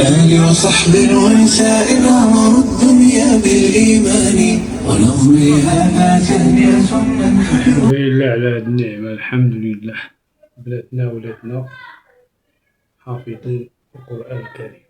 بآل وصحب ونساء عمروا الدنيا بالإيمان ونظمها ما تهنئة من الحمد لله على هذه النعمة. الحمد لله بلادنا ولادنا حافظين القرآن الكريم،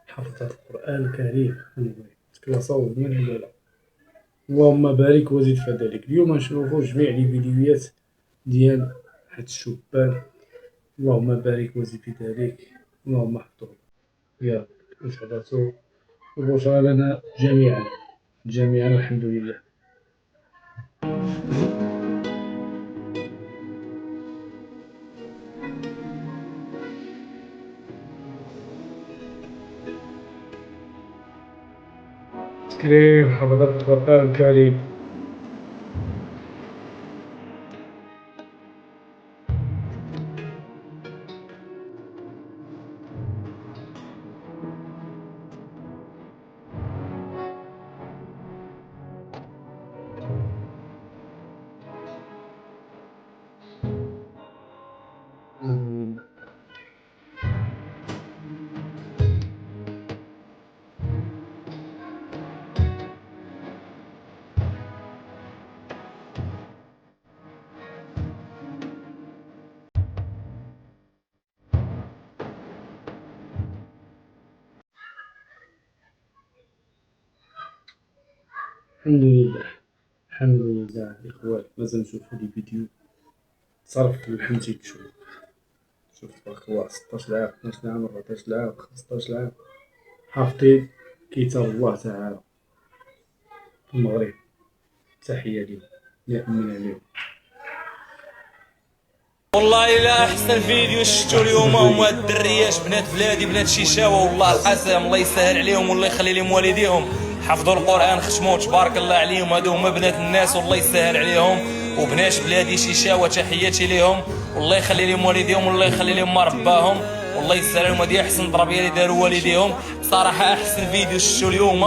حفظة القرآن الكريم تكلاصاو من الأولى. اللهم بارك وزد فذلك. اليوم نشوفو جميع لي فيديوهات ديال هاد الشبان، اللهم بارك وزد في ذلك، اللهم احفظهم يا رب وثبتوا البشرى لنا جميعا الحمد لله. تكريم حفظة القرآن الكريم. الحمد لله الحمد لله. الإخوان مازال نشوفو لي فيديو تصرف الحمتي شوف تبارك الله 16 عام 12 عام 14 عام 15 عام حافظين كتاب الله تعالى في المغرب. تحية ليهم نأمن عليهم. والله الا احسن فيديو شفتو اليوم هما الدريات بنات بلادي بنات شيشاوه، والله القسم الله يسهل عليهم والله يخلي لهم والديهم، حفظوا القران ختموه تبارك الله عليهم. هادو هما بنات الناس والله يسهل عليهم، وبنات بلادي شيشاوه تحياتي ليهم والله يخلي لهم والديهم والله يخلي لهم مرباهم والله يسهل عليهم. هادي احسن تربيه اللي داروا والديهم صراحه. احسن فيديو شفتو اليوم،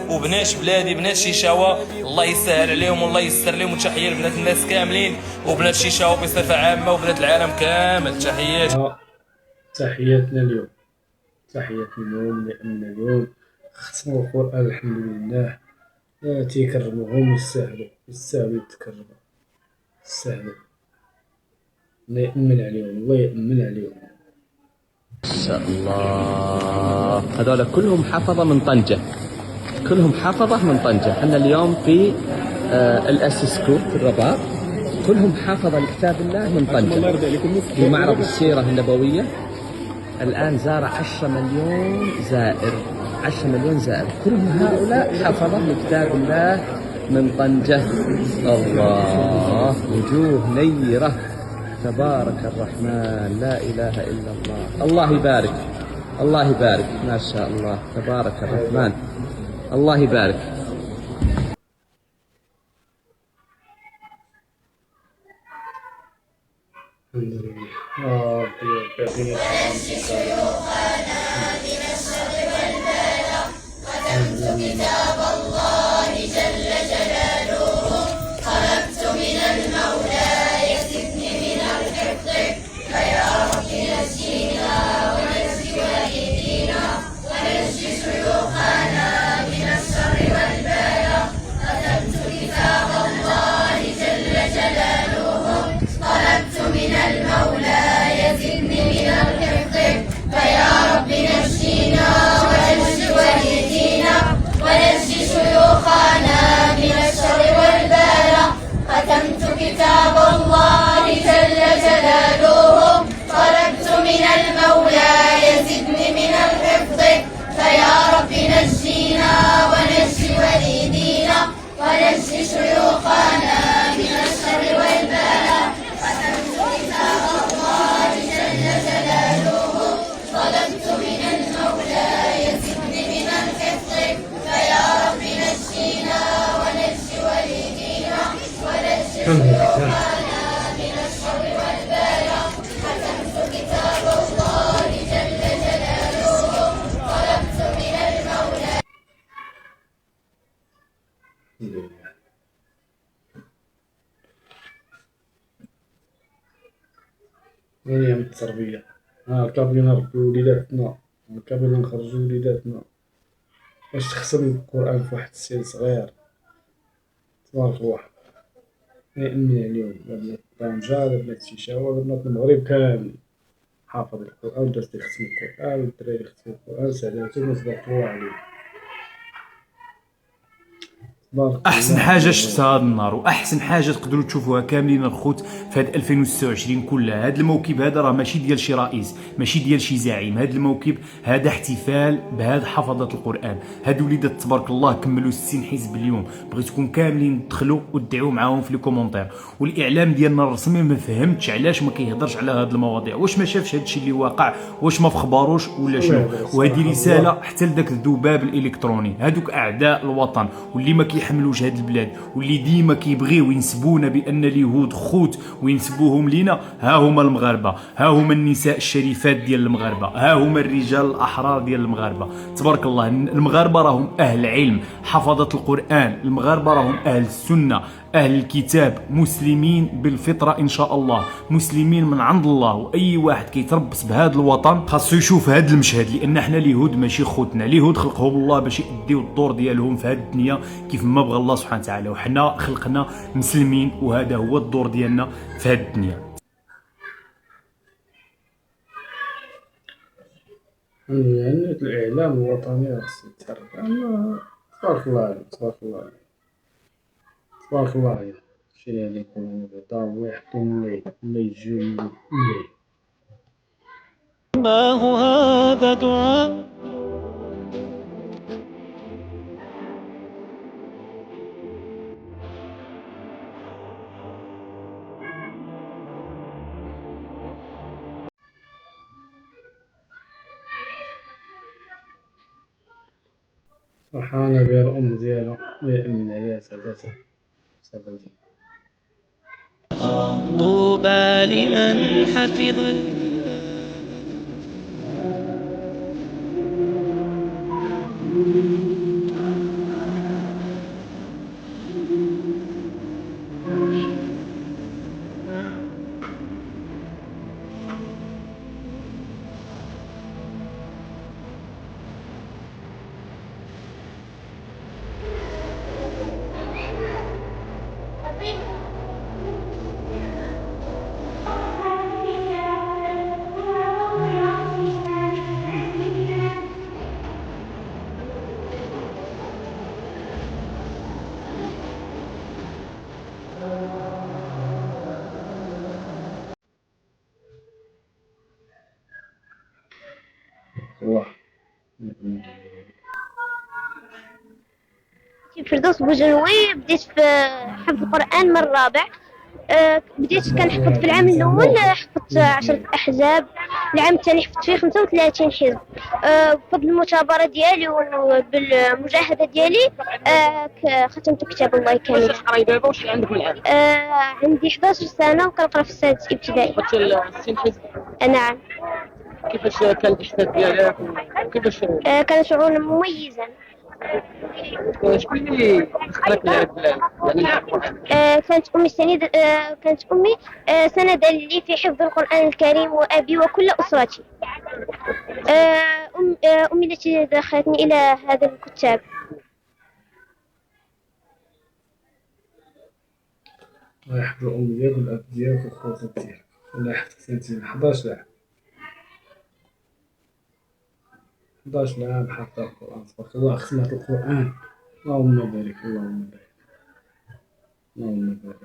وبنات بلادي بنات شيشاوه الله يسهل عليهم والله يسر لهم. وتحيه لبنات الناس كاملين وبنات شيشاوه بصفه عامه وبنات العالم كامل. تحياتنا اليوم، تحياتنا اليوم نأمن اليوم ختموا القرآن الحمد لله. تيكرموهم يستاهلوا يتكرموا يستاهلوا. الله يأمن عليهم الله يأمن عليهم. ما شاء الله. هذول كلهم حفظة من طنجة، كلهم حفظة من طنجة. احنا اليوم في الأسسكو في الرباط، كلهم حفظة لكتاب الله من طنجة في معرض السيرة النبوية. الآن زار 10 مليون زائر، 10 مليون زائر، كلهم هؤلاء حفظة لكتاب الله من طنجة. الله، وجوه نيرة تبارك الرحمن، لا إله إلا الله. الله يبارك الله يبارك، ما شاء الله تبارك الرحمن، الله يبارك. الحمد لله يا ربي يعطينا كتاب الله جل جلاله، طلبت من المولى يزدني من الحفظ، فيا رب نجينا ونجي والدينا ونجي شيوخنا من الشر والبلاء. كتبت كتاب الله جل جلاله، طلبت من المولى يزدني من الحفظ، فيا رب نجينا ونجي والدينا ونجي شيوخنا من الشر والبلاء. ختمت كتاب الله جل جلاله، طلبت من المولى يزدني من الحفظ، فيا رب نجينا ونجي والدينا ونجي شيوخنا من الشر والبلاء. ختمت كتاب الله جل جلاله، طلبت من المولى يزدني من الحفظ، فيا رب نجينا ونجي والدينا ونجي شيوخنا من الشر والبلاء. ختمت كتاب الله جل جلاله، طلبت من المولى. الحمد لله. أيام التربية هاكا بغينا نربيو وليداتنا قبل نخرجو وليداتنا باش تختم القرآن في واحد السن صغير، تبارك الله نأمن عليهم. بنات طنجة، بنات شيشاوة، بنات المغرب كاملين حافظ القرآن، وداز تيختم القرآن، والدراري يختمو القرآن، سالاتهم تبارك الله عليهم. احسن حاجه شفت هذا النهار، واحسن حاجه تقدروا تشوفوها كاملين الخوت في هذا 2026 كلها. هذا الموكب هذا راه ماشي ديال شي رئيس، ماشي ديال شي زعيم. هذا الموكب هذا احتفال بهاد حفظه القران. هاد وليدات تبارك الله كملوا 60 حزب اليوم. بغيتكم كاملين تدخلوا وتدعوا معاهم في لي كومونتير. والاعلام ديالنا الرسمي ما فهمتش علاش ما كيهضرش على هاد المواضيع، واش ما شافش هادشي اللي واقع، واش ما فخبروش ولا شنو. وهذه رساله حتى لذاك الذباب الالكتروني، هادوك اعداء الوطن واللي ما كيحملوش هاد البلاد، واللي ديما كيبغيو ينسبونا بان اليهود خوت وينسبوهم لينا. ها هما المغاربه، ها هما النساء الشريفات ديال المغاربه، ها هما الرجال الاحرار ديال المغاربه. تبارك الله المغاربه راهم اهل علم، حفظه القران. المغاربه راهم اهل السنه، اهل الكتاب، مسلمين بالفطره ان شاء الله، مسلمين من عند الله. واي واحد كيتربص بهذا الوطن خاصو يشوف هذا المشهد، لان احنا اليهود ماشي خوتنا. اليهود خلقهم الله باش يديو الدور ديالهم في هذه الدنيا كيف ما بغى الله سبحانه وتعالى، وحنا خلقنا مسلمين، وهذا هو الدور ديالنا في هذه الدنيا. يعني الإعلام الوطني خصو يتحرك. أما تبارك الله عليك، تبارك الله عليك، تبارك الله عليك. هادشي اللي عليكم بعدا هو يحطهم ولا يجيو ملي. ما هو هذا دعاء فرحانة بها الأم ديالها ويأمن عليها سعادتها. طوبى لمن حفظ الله. فردوس بوجنوي، بديت في حفظ القرآن من الرابع. بديت كنحفظ في العام الأول حفظت 10 أحزاب، العام الثاني حفظت فيه 35 حزب. بفضل المثابرة ديالي وبالمجاهدة ديالي ختمت كتاب الله كامل. واش قراي دابا واش عندك من العام؟ عندي 11 سنة وكنقرا في السادس ابتدائي. قلت 60 حزب. نعم. كيفاش كان الإحساس ديالك وكيفاش كان شعور مميزا. شكون اللي دخلك لهاد يعني القرآن؟ كانت أمي سندا لي في حفظ القرآن الكريم، وأبي وكل أسرتي. أمي التي دخلتني إلى هذا الكتاب. الله يحفظ الأم ديالك والأب ديالك والخوات ديالك. الله يحفظك سنتين 11 عام. 11 عام حافظ القرآن، تبارك الله. ختمت القرآن، اللهم بارك، اللهم بارك، اللهم بارك.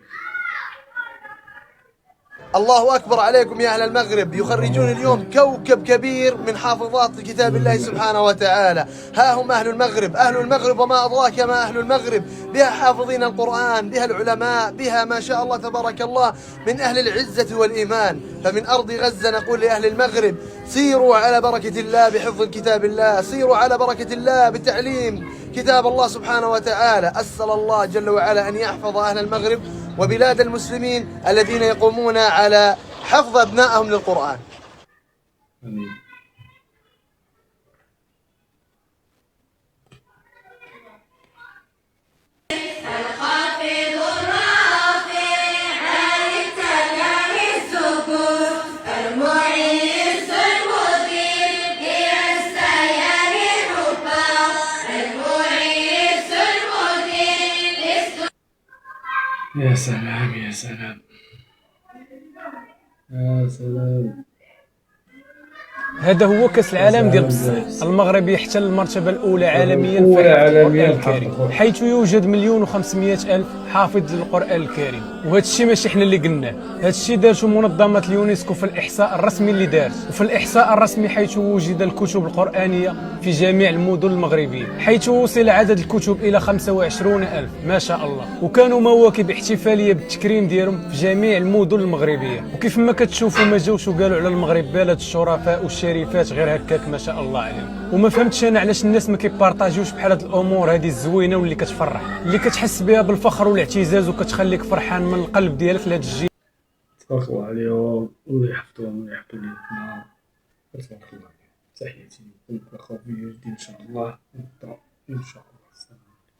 الله أكبر عليكم يا أهل المغرب، يخرجون اليوم كوكب كبير من حافظات كتاب الله سبحانه وتعالى. ها هم أهل المغرب، أهل المغرب وما أدراك ما أهل المغرب. بها حافظين القرآن، بها العلماء، بها ما شاء الله تبارك الله من أهل العزة والإيمان. فمن أرض غزة نقول لأهل المغرب سيروا على بركة الله بحفظ كتاب الله، سيروا على بركة الله بتعليم كتاب الله سبحانه وتعالى. أسأل الله جل وعلا أن يحفظ أهل المغرب وبلاد المسلمين الذين يقومون على حفظ أبنائهم للقرآن. آمين. المعز المذيب يستحق يا سلام يا سلام يا سلام. هذا هو كأس العالم ديال بصح. المغرب يحتل المرتبة الأولى عالميا في الأولى حفظ عالمياً القرآن في حفظ الكريم، القرآن. حيث يوجد 1,500,000 حافظ للقرآن الكريم. وهذا الشيء ماشي حنا اللي قلناه، هذا الشيء دارته منظمة اليونسكو في الإحصاء الرسمي اللي دارت، وفي الإحصاء الرسمي حيث وجد الكتب القرآنية في جميع المدن المغربية، حيث وصل عدد الكتب إلى 25,000 ما شاء الله، وكانوا مواكب احتفالية بالتكريم ديالهم في جميع المدن المغربية. وكيف ما كتشوفوا ما جاوش وقالوا على المغرب بلد الشرفاء والشريفات غير هكاك ما شاء الله عليهم. وما فهمتش انا علاش الناس ما كيبارطاجيوش بحال هاد الامور هذه الزوينه واللي كتفرح، اللي كتحس بها بالفخر والاعتزاز وكتخليك فرحان من القلب ديالك لهاد الجيل. تبارك الله عليهم والله يحفظهم ويحفظ لينا. تبارك الله عليهم. تحياتي لكم، نلقاو في فيديو جديد ان شاء الله. ان شاء الله.